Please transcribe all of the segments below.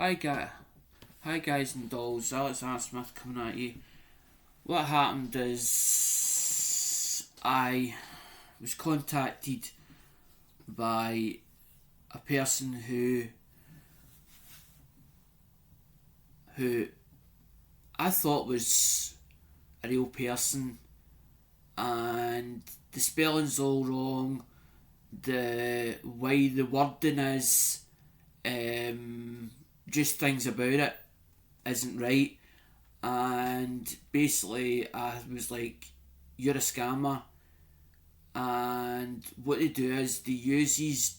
Hi, hi guys and dolls. Alex R. Smith coming at you. What happened is I was contacted by a person who I thought was a real person, and the spelling's all wrong. The way the wording is, just things about it isn't right. And basically, I was like, "You're a scammer." And what they do is they use these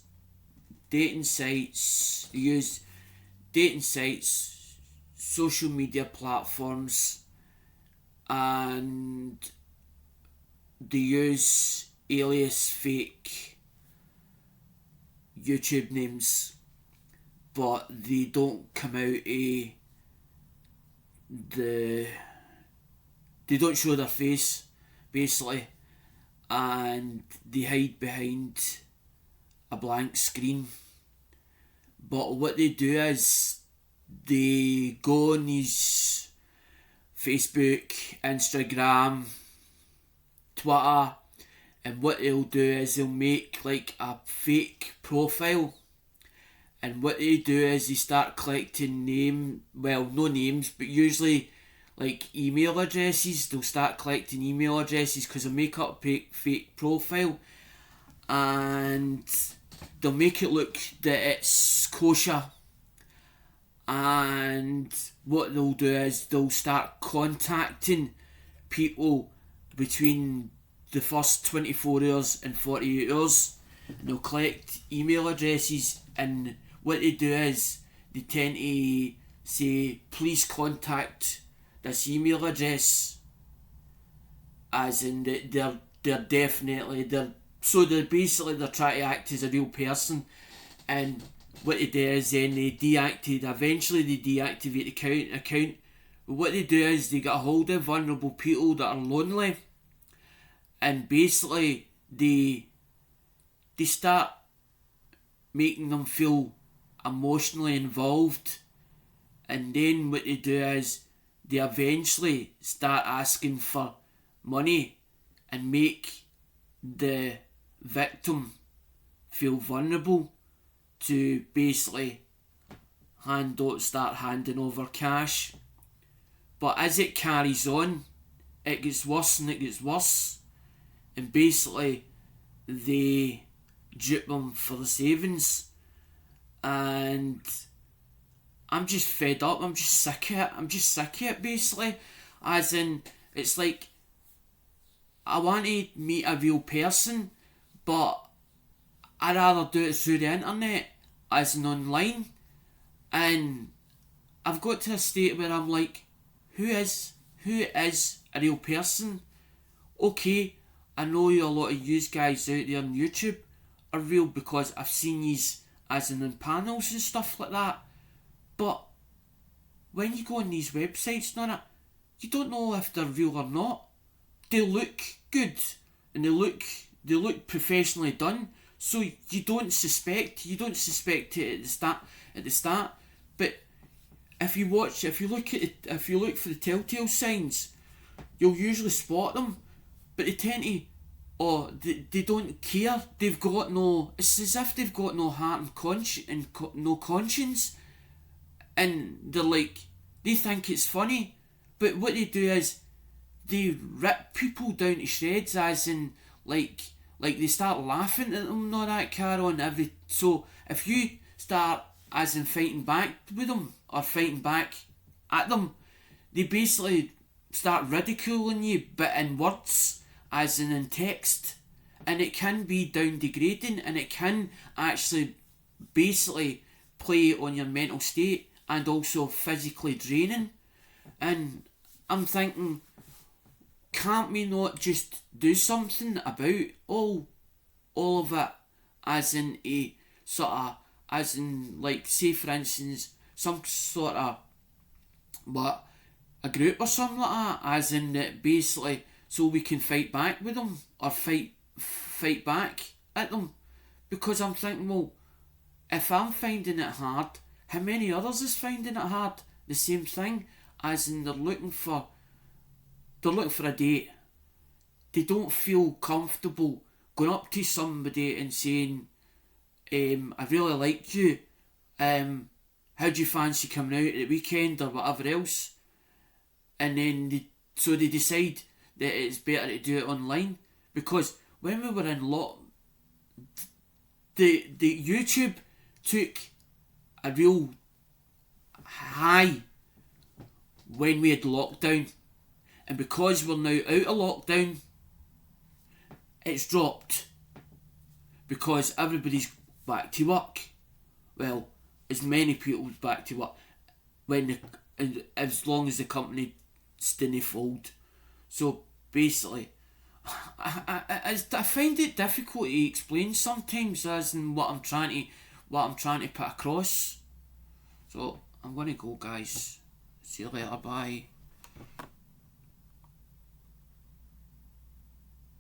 dating sites, social media platforms, and they use alias fake YouTube names, but they don't come out the they don't show their face, basically, and they hide behind a blank screen. But what they do is they go on these Facebook, Instagram, Twitter, and what they'll do is they'll make like a fake profile, and what they do is they start collecting no names, but usually like email addresses. They'll start collecting email addresses because they'll make up a fake profile, and they'll make it look that it's kosher. And what they'll do is they'll start contacting people between the first 24 hours and 48 hours. And they'll collect email addresses, and what they do is they tend to say, "Please contact this email address," as in they're definitely they're basically they're trying to act as a real person. And what they do is then eventually they deactivate the account. But what they do is they get a hold of vulnerable people that are lonely, and basically they start making them feel emotionally involved. And then what they do is they eventually start asking for money and make the victim feel vulnerable to basically start handing over cash. But as it carries on, it gets worse and it gets worse, and basically they dupe them for the savings. And I'm just fed up. I'm just sick of it. Basically, as in, it's like I want to meet a real person, but I'd rather do it through the internet, as in online. And I've got to a state where I'm like, who is a real person? Okay, I know a lot of you guys out there on YouTube are real because I've seen yous as in panels and stuff like that. But when you go on these websites, you don't know if they're real or not. They look good and they look professionally done, so you don't suspect it at the start. But if you look for the telltale signs, you'll usually spot them. But they tend to, they don't care. It's as if they've got no heart and no conscience, and they think it's funny. But what they do is they rip people down to shreds, as in like they start laughing at them and all that carry on. So if you start as in fighting back with them or fighting back at them, they basically start ridiculing you, but in words, as in text. And it can be down degrading, and it can actually basically play on your mental state, and also physically draining. And I'm thinking, can't we not just do something about all of it, as in a sort of, as in like, say for instance, some sort of a group or something like that, as in that basically so we can fight back with them, or fight back at them. Because I'm thinking, well, if I'm finding it hard, how many others is finding it hard? The same thing, as in they're looking for a date. They don't feel comfortable going up to somebody and saying, I really like you. How do you fancy coming out at the weekend or whatever else? And then so they decide that it's better to do it online, because when we were in the YouTube took a real high when we had lockdown, and because we're now out of lockdown, it's dropped because everybody's back to work. Well, as many people's back to work as long as the company didn't fold. So basically, I find it difficult to explain sometimes, as in what I'm trying to put across. So I'm gonna go, guys. See you later. Bye.